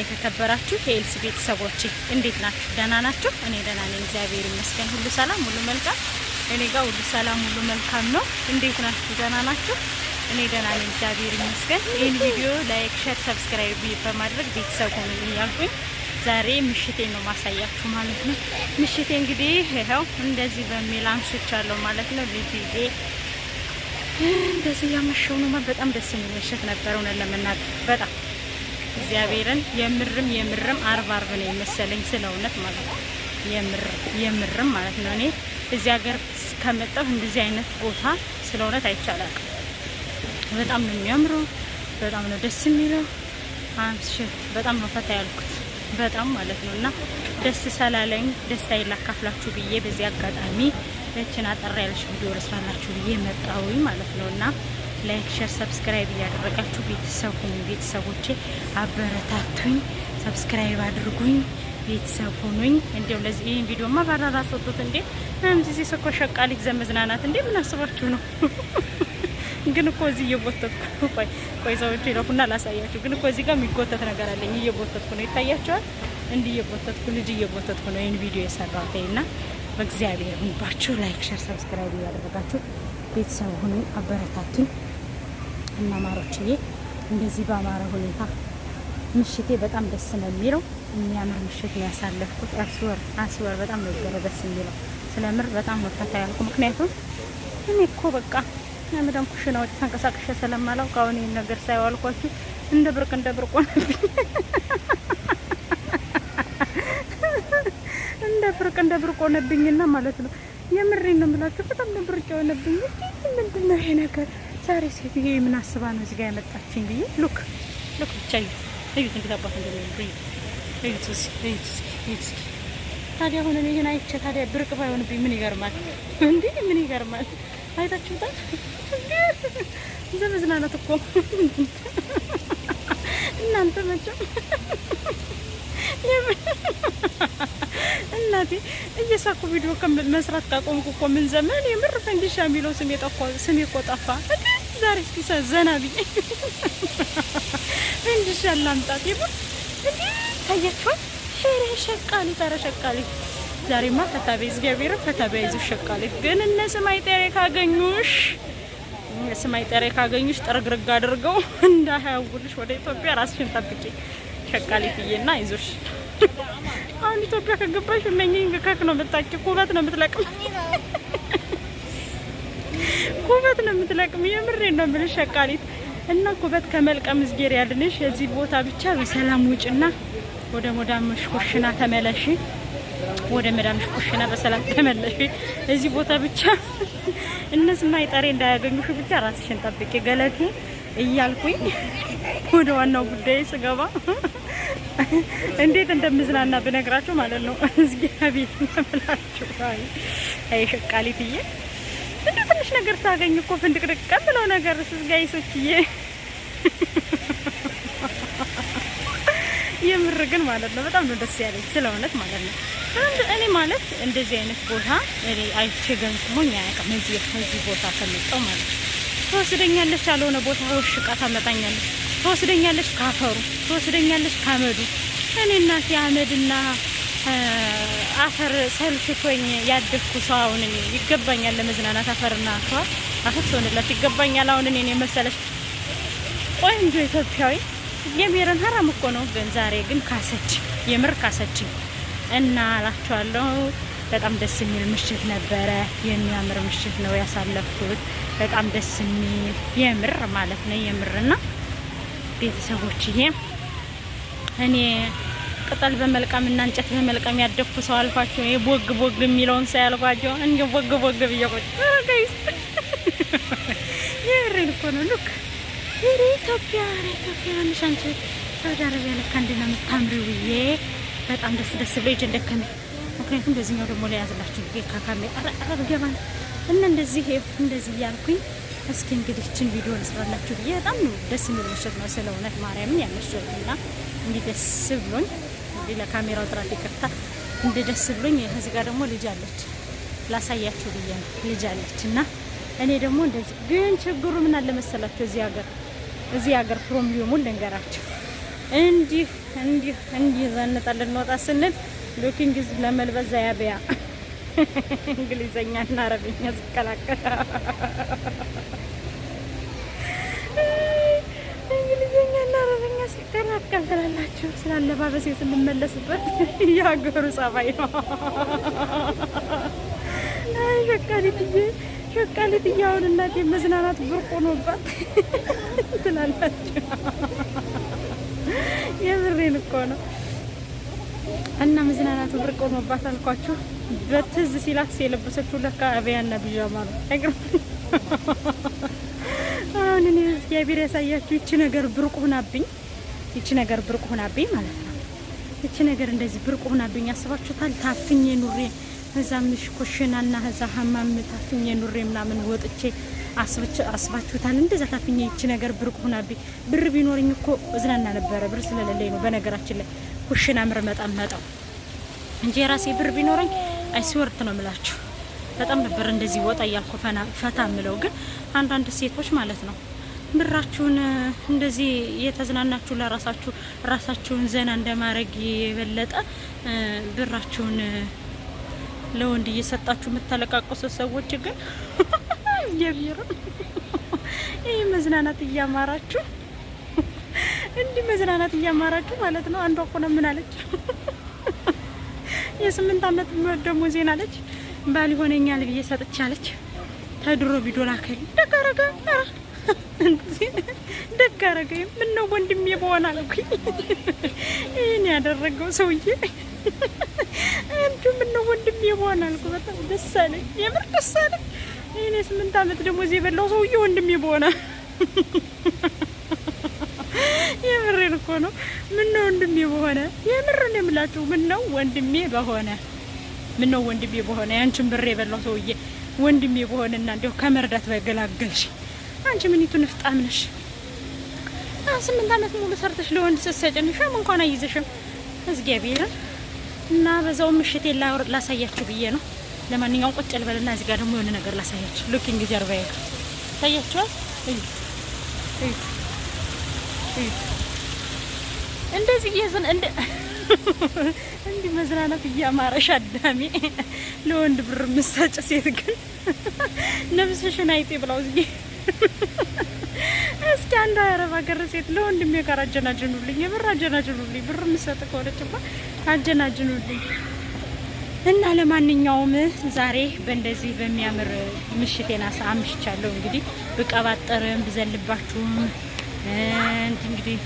የተከበራችሁ የኤልሲ ቤተሰቦቼ እንዴት ናችሁ? ደህና ናችሁ? እኔ ደህና ነኝ፣ እግዚአብሔር ይመስገን። ሁሉ ሰላም፣ ሁሉ መልካም። እኔ ጋር ሁሉ ሰላም፣ ሁሉ መልካም ነው። እንዴት ናችሁ? ደህና ናችሁ? እኔ ደህና ነኝ፣ እግዚአብሔር ይመስገን። ይህን ቪዲዮ ላይክ፣ ሼር፣ ሰብስክራይብ በማድረግ ቤተሰብ ሆኑ እያልኩኝ ዛሬ ምሽቴን ነው ማሳያችሁ ማለት ነው። ምሽቴ እንግዲህ ይኸው እንደዚህ በሚል አንስቻለሁ ማለት ነው። ልጅዬ እንደዚህ ያመሸው ነው። በጣም ደስ የሚል ምሽት ነበር እውነት ለመናገር በጣም እግዚአብሔርን የምርም አርብ ነው የመሰለኝ ስለ እውነት ማለት ነው። የምርም ማለት ነው። እኔ እዚህ ሀገር ከመጣሁ እንደዚህ አይነት ቦታ ስለ እውነት አይቻላል። በጣም ነው የሚያምረው፣ በጣም ነው ደስ የሚለው። በጣም ነው ፈታ ያልኩት በጣም ማለት ነው። እና ደስ ሰላለኝ ደስታዬን ላካፍላችሁ ብዬ በዚህ አጋጣሚ ለችን አጠር ያለች ቪዲዮ ልስራላችሁ ብዬ መጣሁኝ ማለት ነው። እና ላይክ፣ ሼር፣ ሰብስክራይብ እያደረጋችሁ ቤተሰብ ሁኑ። ቤተሰቦቼ አበረታቱኝ፣ ሰብስክራይብ አድርጉኝ፣ ቤተሰብ ሁኑኝ። እንደው ለዚህ ይሄን ቪዲዮማ ባራራስ ወጥቶት እንዴ እዚህ ሰኮ ሸቃሊት ዘመዝናናት እንዴ ምን አስባችሁ ነው? ግን እኮ እዚህ እየቦተትኩ ቆይ ሰዎች ይረፉና ላሳያችሁ። ግን እኮ እዚህ ጋር የሚጎተት ነገር አለኝ። እየቦተትኩ ነው፣ ይታያችኋል። እንዲህ እየቦተትኩ ልጅ እየቦተትኩ ነው ይሄን ቪዲዮ የሰራሁትና በእግዚአብሔር ሁንባችሁ ላይክ፣ ሼር፣ ሰብስክራይብ እያደረጋችሁ ቤተሰብ ሁኑ፣ አበረታቱኝ። እና ማሮችዬ እንደዚህ በአማረ ሁኔታ ምሽቴ በጣም ደስ ነው የሚለው። የሚያምር ምሽት ነው ያሳለፍኩት። አስወር በጣም ነው ደስ የሚለው። ስለምር በጣም ነው ፈታ ያልኩ። ምክንያቱም እኔ እኮ በቃ መዳም ኩሽና ወጥ ተንቀሳቀሽ ስለማላውቅ አሁን ይሄን ነገር ሳይዋልኳችሁ እንደ ብርቅ ሆነብኝ። እንደ ብርቅ ሆነብኝና ማለት ነው። የምሬን ነው የምላችሁ። በጣም ነው ብርቅ ሆነብኝ። ምንድነው ይሄ ነገር? ዛሬ ሴትዬ ምን አስባ ነው እዚህ ጋር ያመጣችኝ ብዬ ሉክ ብቻ እዩት እንዴት አባት እንደሚያምር እዩት። ታዲያ አሁን እኔ ይሄን አይቼ ታዲያ ብርቅ ባይሆንብኝ ምን ይገርማል እንዴ? ምን ይገርማል? አይታችሁታል? ዘመዝናናት እኮ እናንተ መቼም እናቴ እየሳኩ ቪዲዮ መስራት ካቆምኩ እኮ ምን ዘመን የምር ፈንዲሻ የሚለው ስሜ እኮ ጠፋ። ዛሬ እስኪ ዘና ብዬ ፈንዲሻ ላምጣት ይብር እንዴ ታያችኋል። ሸቃሊ ታረ ሸቃሊ ዛሬማ ፈታቤ እግዚአብሔር ፈታቤ ይዙ ሸቃሊ። ግን እነ ስማይ ጠሬ ካገኙሽ ጥርግርግ አድርገው እንዳያውልሽ ወደ ኢትዮጵያ ራስሽን ጠብቂ ሸቃሊትዬና ይዞሽ። አሁን ኢትዮጵያ ከገባሽ እነኚህን ከክ ነው የምታውቂ፣ ኩበት ነው የምትለቅም፣ ኩበት ነው የምትለቅም። የምሬን ነው የምልሽ ሸቃሊት። እና ኩበት ከመልቀም እዝጌር ያድንሽ። የዚህ ቦታ ብቻ በሰላም ውጭና ወደ መዳምሽ ኩሽና ተመለሺ። ወደ መዳምሽ ኩሽና በሰላም ተመለሺ። እዚህ ቦታ ብቻ እነዚህ ማይጠሬ እንዳያገኙሽ ብቻ ራስሽን ጠብቂ ገለቴ እያልኩኝ ወደ ዋናው ጉዳይ ስገባ እንዴት እንደምዝናና ብነግራችሁ ማለት ነው። እዚህ አቤት ብላችሁ አይ ሸቃሊትዬ እንዴ ትንሽ ነገር ታገኝ እኮ ፍንድቅድቅ ቀምለው ነገር ጋይሶችዬ የምር ግን ማለት ነው በጣም ነው ደስ ያለኝ ስለ እውነት ማለት ነው። እኔ ማለት እንደዚህ አይነት ቦታ እኔ አይቼ ገንጥሞኝ አያውቅም። እዚህ ቦታ ከመጣሁ ማለት ነው ትወስደኛለች ያልሆነ ቦታ ወሽቃ ታመጣኛለች። ትወስደኛለች ካፈሩ፣ ትወስደኛለች ካመዱ። እኔ እናቴ አመድና አፈር ሰልችቶኝ ያደግኩ ሰው አሁን እኔ ይገባኛል ለመዝናናት አፈርና አፈር ሰውንላት ይገባኛል። አሁን እኔ መሰለሽ ቆንጆ ኢትዮጵያዊ የሜረን ሀራም እኮ ነው። ግን ዛሬ ግን ካሰች፣ የምር ካሰችኝ እና አላችኋለሁ። በጣም ደስ የሚል ምሽት ነበረ። የሚያምር ምሽት ነው ያሳለፍኩት። በጣም ደስ የሚል የምር ማለት ነው የምርና ቤተሰቦችዬ እኔ ቅጠል በመልቀም እና እንጨት በመልቀም ያደኩ ሰው አልኳቸው። ቦግ የሚለውን ሳያልኳቸው እንዴ ቦግ ብየቆጭ ጋይስ የምሬን እኮ ነው። ሉክ ኢትዮጵያ አንሻንቺ ሳውዲ አረቢያ ለካ እንደና የምታምሪው ብዬ በጣም ደስ ብሎ ይጀንደከም። ምክንያቱም በዚህኛው ደግሞ ላይ ያዝላችሁ ካካሜ ገባን እና እንደዚህ እያልኩኝ እስኪ እንግዲህ እችን ቪዲዮ ልስራላችሁ ብዬ በጣም ደስ የሚል ምሽት ነው ስለ እውነት ማርያምን ያመሸውና እንዲህ ደስ ብሎኝ እንዲህ ለካሜራው ጥራት ይቅርታ እንዲህ ደስ ብሎኝ። እዚህ ጋር ደግሞ ልጅ አለች ላሳያችሁ ብዬ ነው። ልጅ አለች እና እኔ ደግሞ እንደዚህ ግን ችግሩ ምን አለ መሰላችሁ እዚህ ሀገር ፕሮብሌሙን ልንገራችሁ። እንዲህ ዘንጠን ልንወጣ ስንል ሉኪንግ ለመልበስ ዛያቢያ እንግሊዘኛና አረብኛ ሲቀላቀል እንግሊዘኛና አረብኛ ሲቀላቀል ትላላችሁ። ስላለባበሴ ስንመለስበት የሀገሩ ጸባይ ነው። አይ ሸቃሊትዬ አሁን እናቴ መዝናናት ብርቅ ሆኖባት ትላላችሁ። የምሬን እኮ ነው። እና መዝናናቱ ብርቅ ሆኖባት አልኳችሁ። በትዝ ሲላት የለበሰችው ለካ አብያና ቢጃማ ነው። አሁን እኔ እግዚአብሔር ያሳያችሁ። ይቺ ነገር ብርቅ ሆናብኝ ማለት ነው። ይቺ ነገር እንደዚህ ብርቅ ሆናብኝ አስባችሁታል? ታፍኜ ኑሬ እዛም ኩሽናና እዛ ሀማም ታፍኜ ኑሬ ምናምን ወጥቼ አስባችሁታል? እንደዛ ታፍኜ ይቺ ነገር ብርቅ ሆናብኝ። ብር ቢኖርኝ እኮ እዝናና ነበረ። ብር ስለሌለኝ ነው በነገራችን ላይ ኩሽና መጣው እንጂ የራሴ ብር ቢኖረኝ አይስወርት ነው የምላችሁ። በጣም ነበር እንደዚህ ወጣ እያልኩ ፈታ ምለው። ግን አንዳንድ ሴቶች ማለት ነው ብራችሁን እንደዚህ የተዝናናችሁ ራሳችሁን ዘና እንደማድረግ የበለጠ ብራችሁን ለወንድ እየሰጣችሁ የምታለቃቅሱ ሰዎች ግን የቢራ ይሄ መዝናናት እያማራችሁ ማለት ነው። አንዷ እኮ ነው ምን አለች? የ8 አመት ደሞዜን አለች ባል ይሆነኛል ብዬ ሰጥቻለች። ተድሮ ቪዲዮ ላከኝ። ደጋረገ ምን ነው ወንድሜ በሆነ አልኩኝ። ይሄን ያደረገው ሰውዬ አንዱ ምን ነው ወንድሜ በሆነ አልኩ። በጣም ደስ አለኝ፣ የምር ደስ አለኝ። ይሄን 8 አመት ደሞዜ የበላው ሰውዬ ወንድሜ በሆነ የምሬን እኮ ነው። ምን ነው ወንድሜ በሆነ የምርን የምላችሁ ምን ነው ወንድሜ በሆነ ያንቺን ብር የበላው ሰውዬ ወንድሜ በሆነና እንደው ከመርዳት በገላገልሽ። አንቺ ምኒቱ ንፍጣም ነሽ። 8 አመት ሙሉ ሰርተሽ ለወንድ ስትሰጭንሽም እንኳን አይይዘሽም እግዚአብሔር። እና በዛው ምሽት ላሳያችሁ ብዬ ነው። ለማንኛውም ቁጭ ልበልና እዚህ ጋር ደግሞ የሆነ ነገር ላሳያችሁ። ሉኪንግ ጀርባዬ ጋር ታያችኋል። እዩት እንደዚህ እንዲህ መዝናናት እያማረሽ አዳሜ ለወንድ ብር ምሳጭ ሴት ግን ነፍስሽን አይጤ ብላው እዚህ እስኪ አንድ አረብ ሀገር ሴት ለወንድሜ ጋር አጀናጅኑልኝ፣ የብር አጀናጅኑልኝ። ብር ምሰጥ ከሆነችማ አጀናጅኑልኝ። እና ለማንኛውም ዛሬ በእንደዚህ በሚያምር ምሽቴና አምሽቻለሁ። እንግዲህ ብቀባጠርም ብዘልባችሁም እንግዲህ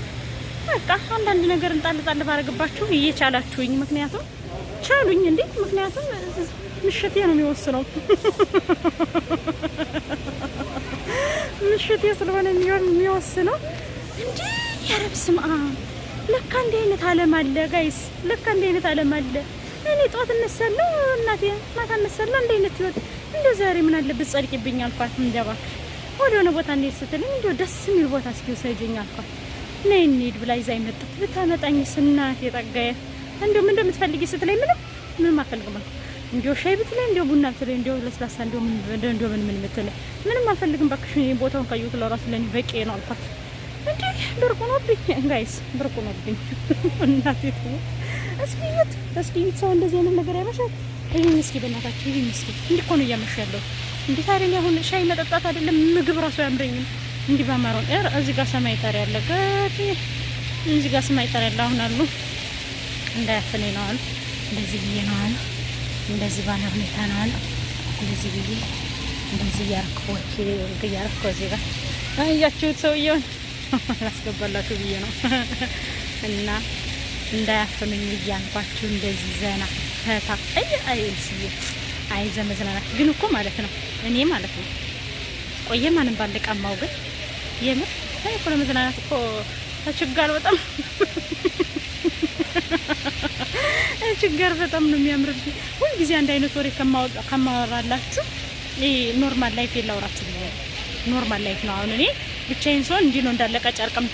በቃ አንዳንድ ነገር እንጣልጣል ባረግባችሁ እየቻላችሁኝ፣ ምክንያቱም ቻሉኝ እንዴ። ምክንያቱም ምሽቴ ነው የሚወስነው። ምሽቴ ስለሆነ የሚወስነው እንዴ። ያረብ ስማ፣ ለካ እንደ አይነት ዓለም አለ ጋይስ፣ ለካ እንደ አይነት ዓለም አለ። እኔ ጧት እነሳለሁ እናቴ ማታ እነሳለሁ እንደ አይነት ህይወት። እንደ ዛሬ ምን አለበት ጸድቂብኝ አልኳት። እንደባክሽ ወደ ሆነ ቦታ እንዴት ስትልኝ እንዴ ደስ የሚል ቦታ እስኪ ወሰጂኝ አልኳት። ነይ እንሂድ ብላ ይዛኝ መጣች። ብታመጣኝ ስናት የጠጋየ እንደው ምን እንደምትፈልጊ ስትለኝ ምንም አልፈልግም አልኩ። እንደው ሻይ ብትለኝ እንደው ቡና ብትለኝ እንደው ለስላሳ እንደው ምን ብትለኝ ምንም አልፈልግም እባክሽ። ቦታውን ካየሁት ለራሱ ለኔ በቂ ነው አልኳት። እንዴ ብርቁ ነውብኝ ጋይስ፣ ብርቁ ነውብኝ እናቴ ትሙት። እስኪ ሰው እንደዚህ አይነት ነገር ያመሻል። ይሄን እስኪ በእናታችሁ ይሄን እስኪ እንዲህ እኮ ነው እያመሻ ያለው። እንዴ ታዲያ አሁን ሻይ መጠጣት አይደለም ምግብ ራሱ ያምረኝም። እንዲህ ባማረው እዚህ ጋር ሰማይ ጠር ያለ ጋር እዚህ ጋር ሰማይ ጠር ያለ አሁን አሉ እንዳያፈነኝ ነው አሉ። እንደዚህ ብዬ ነው አሉ። እንደዚህ ባለ ሁኔታ ነው አሉ። እንደዚህ ብዬ እንደዚህ ያርኮ እዚህ ጋር አያችሁት ሰውዬውን ላስገባላችሁ ብዬ ነው። እና እንዳያፈኑኝ እያልኳችሁ እንደዚህ ዘና ፈታ አይልስዬ አይዘመዝናናት ግን እኮ ማለት ነው እኔ ማለት ነው ቆየ ማንም ባልቀማው ግን የምር እኮ ለመዝናናት እኮ ችግር በጣም ነው የሚያምርብኝ። ሁሉ ጊዜ አንድ አይነት ወሬ ከማወራላችሁ ኖርማል ላይፍ የላውራችሁ ነው። ኖርማል ላይፍ ነው። አሁን እኔ ብቻዬን ሰው እንዲህ ነው እንዳለቀ ጨርቅም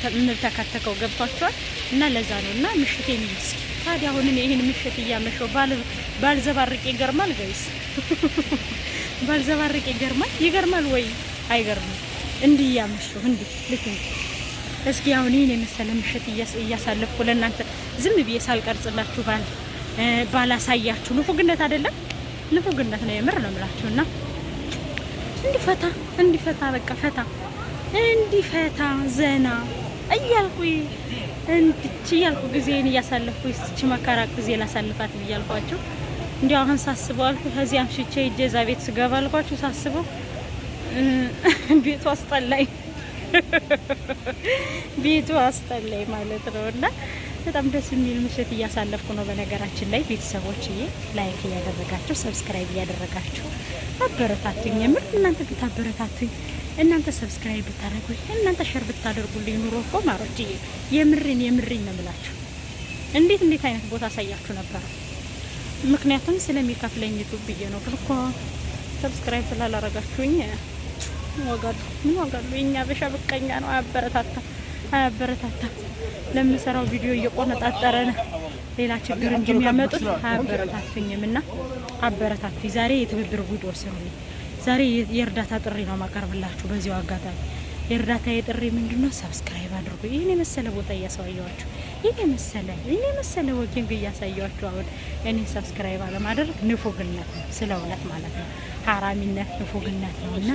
ተከተከው ገብቷቸዋል። እና ለዛ ነው እና ምሽቴ ነው እስኪ ታዲያ አሁን እኔ ይሄን ምሽት እያመሸው ባልዘባርቅ ይገርማል ጋይስ። ባልዘባርቅ ይገርማል ወይ አይገርምም? እንዲህ እያመሸው እንዲህ ልክ እስኪ አሁን ይሄን የመሰለ ምሽት እያሳለፍኩ ለእናንተ ዝም ብዬ ሳልቀርጽላችሁ ባላሳያችሁ ንፉግነት አይደለም? ንፉግነት ነው የምር ነው የምላችሁና እንዲፈታ በቃ ፈታ እንዲፈታ ዘና እያልኩኝ እያልኩ ጊዜን እያሳለፍኩ እቺ መከራ ጊዜ ላሳልፋት እያልኳችሁ እንዲያው አሁን ሳስበው አልኩ ከዚህ አምሽቼ እዛ ቤት ስገባ አልኳችሁ ሳስበው ቤቱ አስጠላኝ ቤቱ አስጠላኝ ማለት ነውና በጣም ደስ የሚል ምሽት እያሳለፍኩ ነው። በነገራችን ላይ ቤተሰቦችዬ ላይክ እያደረጋችሁ ሰብስክራይብ እያደረጋችሁ አበረታቱኝ። የምር እናንተ ብታበረታቱኝ እናንተ ሰብስክራይብ ብታደርጉኝ እናንተ ሼር ብታደርጉልኝ ኑሮ እኮ ማሮችዬ የምሬን ነው የምላችሁ። እንዴት አይነት ቦታ አሳያችሁ ነበር። ምክንያቱም ስለሚከፍለኝ ዩቲዩብ ብዬ ነው እኮ ሰብስክራይብ ስላላረጋችሁኝ ዋጋሉ የኛ በሻ በቀኛ ነው። አያበረታታ ለምሰራው ቪዲዮ እየቆነጣጠረ ነው ሌላ ችግር እንጂ የሚያመጡት አያበረታቱኝምና አበረታቱኝ። ዛሬ የትብብር ቪዲዮ ስሩልኝ። ዛሬ የእርዳታ ጥሪ ነው ማቀርብላችሁ። በዚሁ አጋጣሚ የእርዳታ የጥሪ ምንድነው? ሰብስክራይብ አድርጉ። ይሄን የመሰለ ቦታ እያሳያችሁ ይሄን የመሰለ ወጌን እያሳያችሁ አሁን እኔ ሰብስክራይብ አለማድረግ ንፉግነት ነው፣ ስለእውነት ማለት ነው። ሐራሚነት ንፉግነት ነውና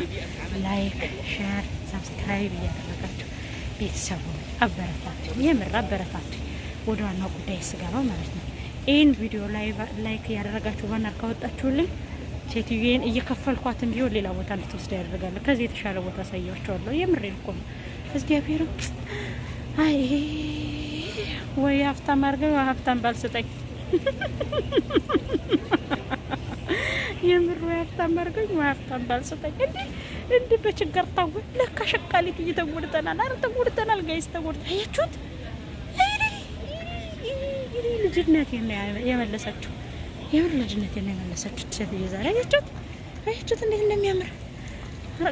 ላይክ፣ ሼር፣ ሰብስክራይብ እያደረጋችሁ ቤተሰቡ አበረታቱ። የምር አበረታቱ። ወደ ዋናው ጉዳይ ስገባ ማለት ነው ይሄን ቪዲዮ ላይክ ያደረጋችሁ ባናር ካወጣችሁልኝ ሴትዮዬን እየከፈልኳትም ቢሆን ሌላ ቦታ እንድትወስድ ያደርጋል። ከዚህ የተሻለ ቦታ አሳያችኋለሁ። የምሬን እኮ ነው። እግዚአብሔር አይ ወይ ሀብታም አድርገው ሀብታም ባልሰጠኝ የምር ወይ ሀብታም አድርገኝ ወይ ሀብታም ባልሰጠኝ እንዴ በችግር ታው ለካ ሸቃሊት እየተጎድተናል። አረ ተጎድተናል ጋይስ ተጎድተናል። አያችሁት? ልጅነት የመለሰችው የምር ልጅነት የመለሰችው ሴትዮ ዛሬ አያችሁት እንዴት እንደሚያምር።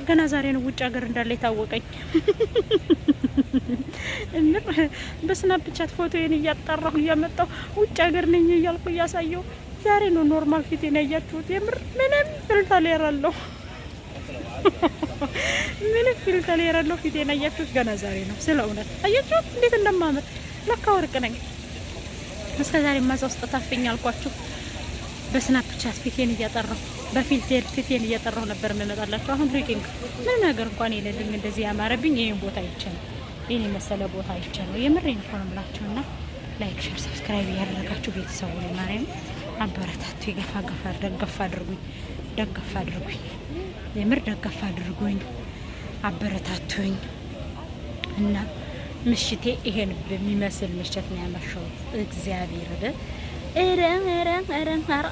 ገና ዛሬ ነው ውጭ ሀገር እንዳለ የታወቀኝ። እምር በስናፕቻት ፎቶዬን እያጣራሁ እያመጣሁ ውጭ ሀገር ነኝ እያልኩ እያሳየሁ ዛሬ ነው ኖርማል ፊቴን ያያችሁት። የምር ምንም ፊልተር ያለው ፊቴን ያያችሁት ገና ዛሬ ነው። ስለ እውነት አያችሁት እንዴት እንደማመር። ለካ ወርቅ ነኝ። እስከ ዛሬ ማዛ ውስጥ ታፍኝ አልኳችሁ። በስናፕቻት ፊቴን እያጠራሁ በፊልተር ፊቴን እያጠራሁ ነበር የምመጣላችሁ። አሁን ሪኪንግ ምን ነገር እንኳን የለልኝ እንደዚህ ያማረብኝ ይሄን ቦታ አይቻለሁ። ይሄን መሰለ ቦታ አይቻለሁ። የምሬን እኮ ነው የምላችሁና ላይክ፣ ሼር፣ ሰብስክራይብ ያደረጋችሁ ቤተሰቡ ላይ ማርያም አበረታቱ። ደገፍ አድርጉኝ። የምር ደገፍ አድርጉኝ፣ አበረታቱኝ እና ምሽቴ ይሄን በሚመስል ምሽት ነው ያመሸው። እግዚአብሔር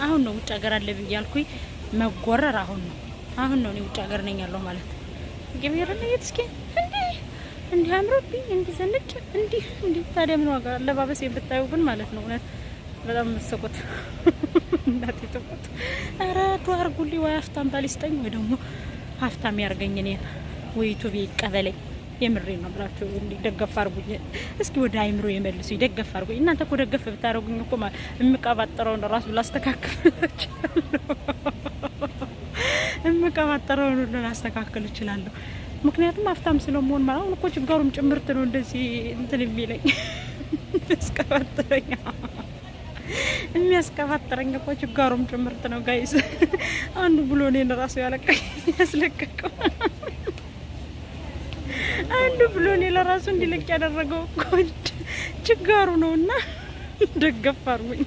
አሁን ነው ውጭ ሀገር አለ ብያልኩኝ መጎረር አሁን ነው እኔ ውጭ ሀገር ነኝ ያለው ማለት ነው። እግዚአብሔር ነው እስኪ እንዲህ አምሮብኝ እንዲህ ዘንጭ እንዲህ ታዲያ ምን ዋጋ አለባበስ ብታዩ ግን ማለት ነው እውነት በጣም መስቆት እናቴ ተቆጥ። ኧረ ዱአ አድርጉልኝ ወይ ሀብታም ባል ይስጠኝ ወይ ደግሞ ሀብታም ያርገኝ እኔን ወይ ዩቲዩብ ይቀበለኝ። የምሬን ነው ብላችሁ እንዲህ ደገፍ አድርጉኝ እስኪ ወደ አይምሮ የመልሱኝ። ደገፍ አድርጉኝ። እናንተ እኮ ደገፍ ብታረጉኝ እኮ እምቀባጠረውን ራሱ ላስተካክል እችላለሁ። ምክንያቱም ሀብታም ስለመሆን ማለት አሁን እኮ ችጋሩም ጭምርት ነው እንደዚህ እንትን የሚለኝ የሚያስቀባጥረኝ እኮ ችጋሩም ጭምርት ነው ጋይስ። አንዱ ብሎ እኔን ራሱ ያስለቀቀው አንዱ ብሎ እኔ ለራሱ እንዲለቅ ያደረገው እኮ ችጋሩ ነውና ደገፍ አድርጉኝ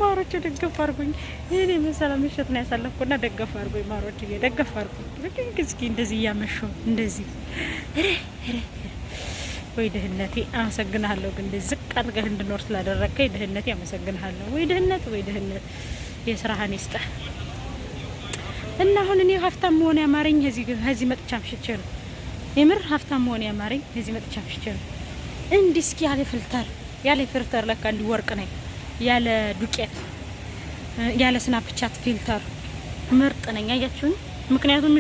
ማሮች፣ ደገፍ አድርጉኝ። ይሄኔ መሰለ ምሽት ነው ያሳለፍኩና ደገፍ አድርጉኝ ማሮች፣ ደገፍ አድርጉኝ። እስኪ እንደዚህ እያመሸው እንደዚህ ወይ ድህነቴ አመሰግናለሁ። ግን እንደዚህ ዝቅ አድርገህ እንድኖር ስላደረከኝ ድህነቴ አመሰግናለሁ። ወይ ድህነት የስራህን ይስጥህ። እና አሁን እኔ ሀብታም መሆን ያማረኝ እዚህ መጥቻ ምሽቼ ነው። የምር ሀብታም መሆን ያማረኝ እዚህ መጥቻ ምሽቼ ነው። እንዲህ እስኪ ያለ ፊልተር ለካ እንዲህ ወርቅ ነኝ ያለ ዱቄት ያለ ስናፕቻት ፊልተር ምርጥ ነኝ። አያችሁኝ? ምክንያቱም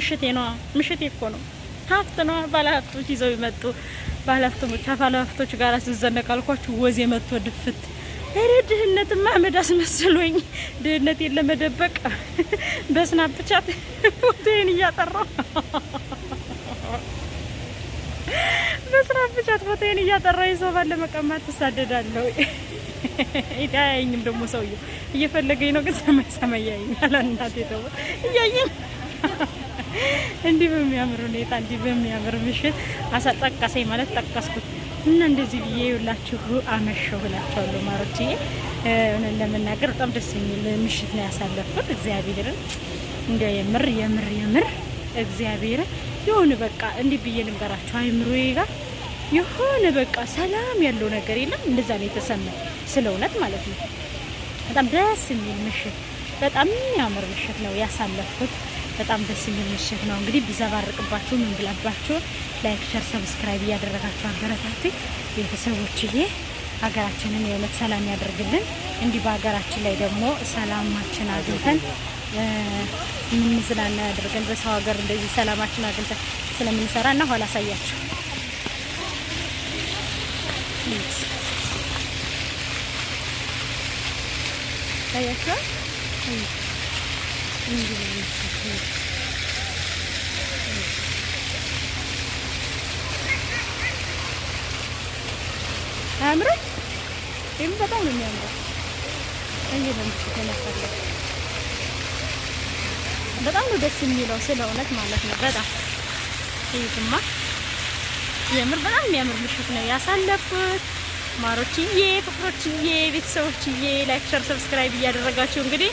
ምሽቴ እኮ ነው። ሀብት ነው። ባለሀብቶች ይዘው ይመጡ ባለሀብቶች ጋር ስዘነቅ አልኳችሁ ወዜ መጥቶ ድፍት። ኧረ ድህነትማ አመድ አስመስሎኝ ድህነቴን ለመደበቅ በስናፕቻት ፎቶዬን እያጠራሁ ብቻት ፎቶዬን እያጠራኝ ሰው ባለ መቀማት ተሳደዳለሁ። ይዳያኝም ደግሞ ሰውዬው እየፈለገኝ ነው፣ ግን ሰማይ ሰማይ ያየኛል። እናቴ ተው እያየኝ እንዲህ በሚያምር ሁኔታ እንዲህ በሚያምር ምሽት አሳጠቀሰኝ ማለት ጠቀስኩት እና እንደዚህ ብዬ ይውላችሁ አመሸሁ እላችኋለሁ ማሮችዬ። እውነት ለመናገር በጣም ደስ የሚል ምሽት ነው ያሳለፍኩት። እግዚአብሔርን እንደ የምር እግዚአብሔርን የሆነ በቃ እንዲህ ብዬ ልንገራችሁ አይምሮዬ ጋር የሆነ በቃ ሰላም ያለው ነገር የለም። እንደዛ ነው የተሰማኝ ስለ እውነት ማለት ነው። በጣም ደስ የሚል ምሽት፣ በጣም የሚያምር ምሽት ነው ያሳለፍኩት። በጣም ደስ የሚል ምሽት ነው። እንግዲህ ቢዘባርቅባችሁ ምን ብላባችሁ ላይክ፣ ሸር፣ ሰብስክራይብ እያደረጋችሁ አበረታቱ ቤተሰቦችዬ። ሀገራችንን የእውነት ሰላም ያደርግልን። እንዲህ በሀገራችን ላይ ደግሞ ሰላማችን አግኝተን ምንዝናና ያደርገን። በሰው ሀገር እንደዚህ ሰላማችን አግኝተን ስለምንሰራ እና ኋላ አሳያችሁ ታያችሁ አያምርም? ይሄም በጣም ነው የሚያምረው። በጣም ነው ደስ የሚለው ስለ እውነት ማለት ነው። በጣም ይሄማ የምር በጣም የሚያምር ምሽት ነው ያሳለፍኩት ማሮችዬ፣ ፍቅሮችዬ፣ ቤተሰቦችዬ ላይክ፣ ሸር፣ ሰብስክራይብ እያደረጋችሁ እንግዲህ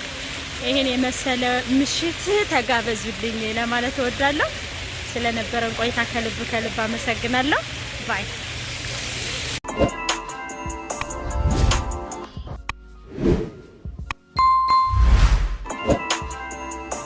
ይሄን የመሰለ ምሽት ተጋበዙልኝ ለማለት እወዳለሁ። ስለነበረን ቆይታ ከልብ አመሰግናለሁ። ባይ